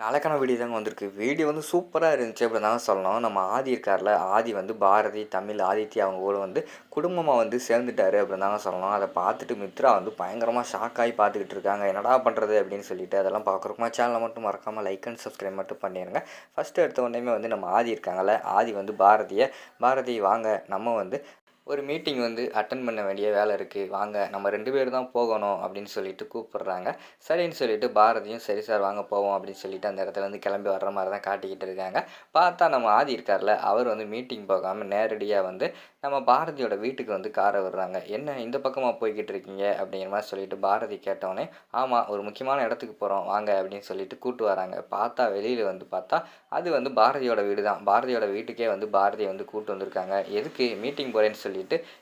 நாளைக்கான வீடியோ தாங்க வந்திருக்கு. வீடியோ வந்து சூப்பரா இருந்துச்சு அப்படின்னு தாங்க சொல்லணும். நம்ம ஆதி இருக்கார்ல, ஆதி வந்து பாரதி, தமிழ், ஆதித்யா அவங்க கூட வந்து குடும்பமா வந்து சேர்ந்துட்டாரு அப்படின்னு தாங்க சொல்லணும். அத பார்த்துட்டு மித்ரா வந்து பயங்கரமா ஷாக் ஆகி பார்த்துக்கிட்டு இருக்காங்க. என்னடா பண்ணுறது அப்படின்னு சொல்லிட்டு அதெல்லாம் பார்க்குறோமா சேனலை மட்டும் மறக்காம லைக் அண்ட் சப்ஸ்கிரைப் மட்டும் பண்ணிடுங்க. ஃபஸ்ட்டு எடுத்த உடனேயுமே வந்து நம்ம ஆதி இருக்காங்கல்ல, ஆதி வந்து பாரதி வாங்க நம்ம வந்து ஒரு மீட்டிங் வந்து அட்டெண்ட் பண்ண வேண்டிய வேலை இருக்குது, வாங்க நம்ம 2 பேர் தான் போகணும் அப்படின்னு சொல்லிட்டு கூப்பிடுறாங்க. சரின்னு சொல்லிட்டு பாரதியும் சரி சார் வாங்க போவோம் அப்படின்னு சொல்லிட்டு அந்த இடத்துலேருந்து கிளம்பி வர்ற மாதிரி தான் காட்டிக்கிட்டு இருக்காங்க. பார்த்தா நம்ம ஆதி இருக்கார்ல, அவர் வந்து மீட்டிங் போகாமல் நேரடியாக வந்து நம்ம பாரதியோட வீட்டுக்கு வந்து காரை விடுறாங்க. என்ன இந்த பக்கமாக போய்கிட்டு இருக்கீங்க அப்படிங்கிற மாதிரி சொல்லிட்டு பாரதி கேட்டோடனே, ஆமாம் ஒரு முக்கியமான இடத்துக்கு போகிறோம் வாங்க அப்படின்னு சொல்லிட்டு கூட்டு வராங்க. பார்த்தா வெளியில் வந்து பார்த்தா அது வந்து பாரதியோட வீடு தான். பாரதியோட வீட்டுக்கே வந்து பாரதியை வந்து கூட்டு வந்திருக்காங்க. எதுக்கு மீட்டிங் போகிறேன்னு சொல்லிட்டு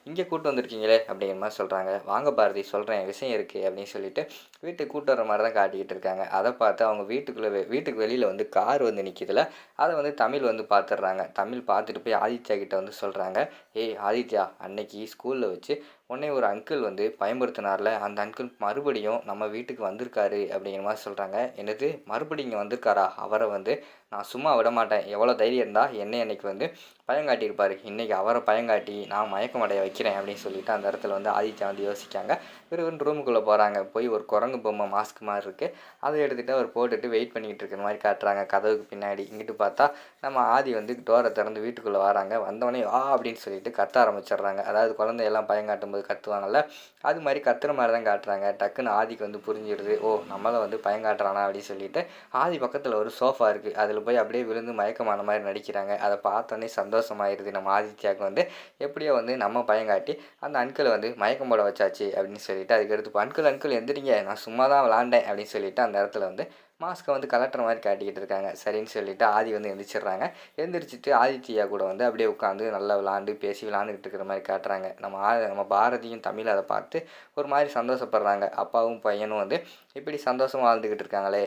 இங்கே கூட்டு வந்திருக்கீங்களே அப்படிங்கிற மாதிரி சொல்கிறாங்க. வாங்க பாரதி சொல்கிறேன் விஷயம் இருக்குது அப்படின்னு சொல்லிட்டு வீட்டுக்கு கூட்டு வர மாதிரி தான் காட்டிக்கிட்டு இருக்காங்க. அதை பார்த்து அவங்க வீட்டுக்கு வெளியில் வந்து கார் வந்து நிற்கிதுல, அதை வந்து தமிழ் வந்து பார்த்துடுறாங்க. தமிழ் பார்த்துட்டு போய் ஆதித்யா கிட்ட வந்து சொல்கிறாங்க, ஏய் ஆதித்யா, அன்னைக்கு ஸ்கூலில் வச்சு உடனே ஒரு அங்கிள் வந்து பயன்படுத்தினார்ல, அந்த அங்கிள் மறுபடியும் நம்ம வீட்டுக்கு வந்திருக்காரு அப்படிங்கிற மாதிரி சொல்கிறாங்க. என்னது மறுபடியும் இங்கே வந்திருக்காரா? அவரை வந்து நான் சும்மா விட மாட்டேன். எவ்வளோ தைரியம் இருந்தால் என்னை அன்னைக்கு வந்து பயங்காட்டியிருப்பார், இன்றைக்கி அவரை பயங்காட்டி நான் மயக்கம் அடைய வைக்கிறேன் அப்படின்னு சொல்லிட்டு அந்த இடத்துல வந்து ஆதித்யா வந்து யோசிக்காங்க. பிறகு ரூமுக்குள்ளே போகிறாங்க. போய் ஒரு குரங்கு பொம்மை மாஸ்க் மாதிரி இருக்குது, அதை எடுத்துகிட்டு அவர் போட்டுட்டு வெயிட் பண்ணிக்கிட்டு இருக்கிற மாதிரி காட்டுறாங்க கதவுக்கு பின்னாடி. இங்கிட்டு பார்த்தா நம்ம ஆதி வந்து டோரை திறந்து வீட்டுக்குள்ளே வராங்க. வந்தவொடனே அப்படின்னு சொல்லிட்டு கத்த ஆரம்பிச்சிடுறாங்க. அதாவது குழந்தையெல்லாம் பயங்காட்டும் போது கத்துவாங்கள்ல, அது மாதிரி கத்துற மாதிரி தான் காட்டுறாங்க. டக்குன்னு ஆதிக்கு வந்து புரிஞ்சிடுது, ஓ நம்மளை வந்து பயங்காட்டுறானா அப்படின்னு சொல்லிட்டு ஆதி பக்கத்தில் ஒரு சோஃபா இருக்குது, அதில் போய் அப்படியே விழுந்து மயக்கமான மாதிரி நடிக்கிறாங்க. அதை பார்த்தோன்னே சந்தோஷமாயிருது நம்ம ஆதித்யாவுக்கு. வந்து எப்படியோ வந்து நம்ம பயங்காட்டி அந்த அன்கிளை வந்து மயக்கம் போட வச்சாச்சு அப்படின்னு சொல்லிட்டு அதுக்கடுத்து அன்கிள் எந்திரிங்க, நான் சும்மா தான் விளாண்டேன் அப்படின்னு சொல்லிட்டு அந்த இடத்துல வந்து மாஸ்க்கை வந்து கலட்டுற மாதிரி காட்டிக்கிட்டு இருக்காங்க. சரின்னு சொல்லிட்டு ஆதி வந்து எந்திரிச்சிடுறாங்க. எந்திரிச்சிட்டு ஆதித்யா கூட வந்து அப்படியே உட்காந்து நல்லா விளாண்டுக்கிட்டு இருக்கிற மாதிரி காட்டுறாங்க. நம்ம பாரதியும் தமிழ் அதை பார்த்து ஒரு மாதிரி சந்தோஷப்படுறாங்க. அப்பாவும் பையனும் வந்து இப்படி சந்தோஷமாக வாழ்ந்துக்கிட்டு இருக்காங்களே,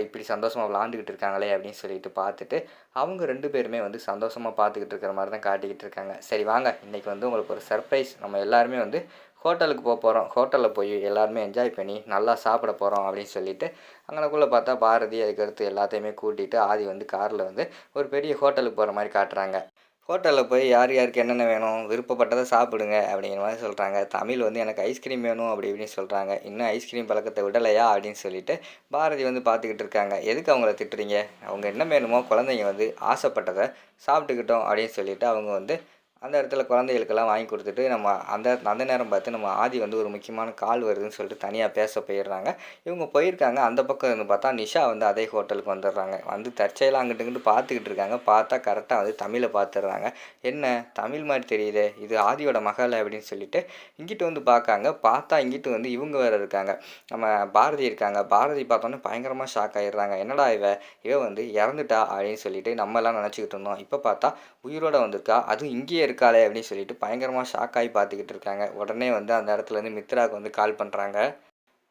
இப்படி சந்தோஷமாக விளாண்டுக்கிட்டு இருக்காங்களே அப்படின்னு சொல்லிட்டு பார்த்துட்டு அவங்க 2 பேருமே வந்து சந்தோஷமாக பார்த்துக்கிட்டு இருக்கிற மாதிரி தான் காட்டிக்கிட்டு இருக்காங்க. சரி வாங்க, இன்றைக்கி வந்து உங்களுக்கு ஒரு சர்ப்ரைஸ், நம்ம எல்லாருமே வந்து ஹோட்டலுக்கு போகிறோம், ஹோட்டலில் போய் எல்லாருமே என்ஜாய் பண்ணி நல்லா சாப்பிட போகிறோம் அப்படின்னு சொல்லிட்டு அங்கனக்குள்ளே பார்த்தா பாரதி அதுக்கடுத்து எல்லாத்தையுமே கூட்டிகிட்டு ஆதி வந்து காரில் வந்து ஒரு பெரிய ஹோட்டலுக்கு போகிற மாதிரி காட்டுறாங்க. ஹோட்டலில் போய் யார் யாருக்கு என்னென்ன வேணும் விருப்பப்பட்டதை சாப்பிடுங்க அப்படிங்கிற மாதிரி சொல்கிறாங்க. தமிழ் வந்து எனக்கு ஐஸ்கிரீம் வேணும் அப்படி இப்படின்னு சொல்கிறாங்க. இன்னும் ஐஸ்கிரீம் பழக்கத்தை விடலையா அப்படின்னு சொல்லிட்டு பாரதி வந்து பார்த்துக்கிட்டு இருக்காங்க. எதுக்கு அவங்கள திட்டுறீங்க? அவங்க என்ன வேணுமோ குழந்தைங்க வந்து ஆசைப்பட்டதை சாப்பிட்டுக்கிட்டோம் அப்படின்னு சொல்லிட்டு அவங்க வந்து அந்த இடத்துல குழந்தைகளுக்கெல்லாம் வாங்கி கொடுத்துட்டு நம்ம அந்த நேரம் பார்த்து நம்ம ஆதி வந்து ஒரு முக்கியமான கால் வருதுன்னு சொல்லிட்டு தனியாக பேச போயிடுறாங்க. இவங்க போயிருக்காங்க. அந்த பக்கம் இருந்து பார்த்தா நிஷா வந்து அதே ஹோட்டலுக்கு வந்துடுறாங்க. வந்து தற்செயலாக அங்கிட்டு இங்கிட்டு பார்த்துக்கிட்டு இருக்காங்க. பார்த்தா கரெக்டாக வந்து தமிழை பார்த்துடுறாங்க. என்ன தமிழ் மாதிரி தெரியுது, இது ஆதியோட மகள் அப்படின்னு சொல்லிட்டு இங்கிட்டு வந்து பார்க்காங்க. பார்த்தா இங்கிட்டு வந்து இவங்க வேறு இருக்காங்க, நம்ம பாரதி இருக்காங்க. பாரதி பார்த்தோன்னே பயங்கரமாக ஷாக் ஆகிடுறாங்க. என்னடா இவ வந்து இறந்துட்டா அப்படின்னு சொல்லிட்டு நம்ம எல்லாம் நினச்சிக்கிட்டு இருந்தோம், இப்போ பார்த்தா உயிரோட வந்திருக்கா, அதுவும் இங்கேயே இருக்காளே அப்படின்னு சொல்லிட்டு பயங்கரமாக ஷாக் ஆகி பார்த்துக்கிட்டு இருக்காங்க. உடனே வந்து அந்த இடத்துலேருந்து மித்ராவுக்கு வந்து கால் பண்ணுறாங்க.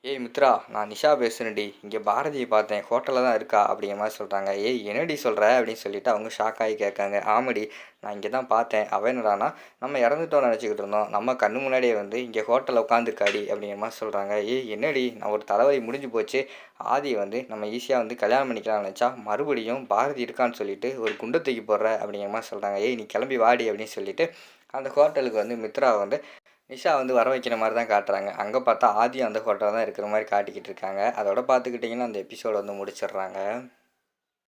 ஏய் மித்ரா, நான் நிஷா பேசுகிறேன்டி, இங்கே பாரதியை பார்த்தேன், ஹோட்டலில் தான் இருக்கா அப்படிங்கிற மாதிரி சொல்கிறாங்க. ஏய் என்னடி சொல்கிற அப்படின்னு சொல்லிட்டு அவங்க ஷாக் ஆகி கேட்காங்க. ஆமாடி, நான் இங்கே தான் பார்த்தேன், அவன் என்னடானா நம்ம இறந்துட்டோன்னு நினச்சிக்கிட்டு இருந்தோம், நம்ம கண்ணு முன்னாடியே வந்து இங்கே ஹோட்டலில் உட்காந்துருக்காடி அப்படிங்கிற மாதிரி சொல்கிறாங்க. ஏய் என்னடி, நான் ஒரு தலைவலி முடிஞ்சு போச்சு, ஆதி வந்து நம்ம ஈஸியாக வந்து கல்யாணம் பண்ணிக்கலாம்னு நினச்சா மறுபடியும் பாரதி இருக்கான்னு சொல்லிட்டு ஒரு குண்டை தூக்கி போடுற அப்படிங்கிற மாதிரி சொல்கிறாங்க. ஏய் நீ கிளம்பி வாடி அப்படின்னு சொல்லிட்டு அந்த ஹோட்டலுக்கு வந்து மித்ரா வந்து நிஷா வந்து வர வைக்கிற மாதிரி தான் காட்டுறாங்க. அங்கே பார்த்தா ஆதியும் அந்த ஹோட்டலில் தான் இருக்கிற மாதிரி காட்டிக்கிட்டு இருக்காங்க. அதோட பார்த்துக்கிட்டிங்கன்னா அந்த எபிசோடு வந்து முடிச்சிடுறாங்க.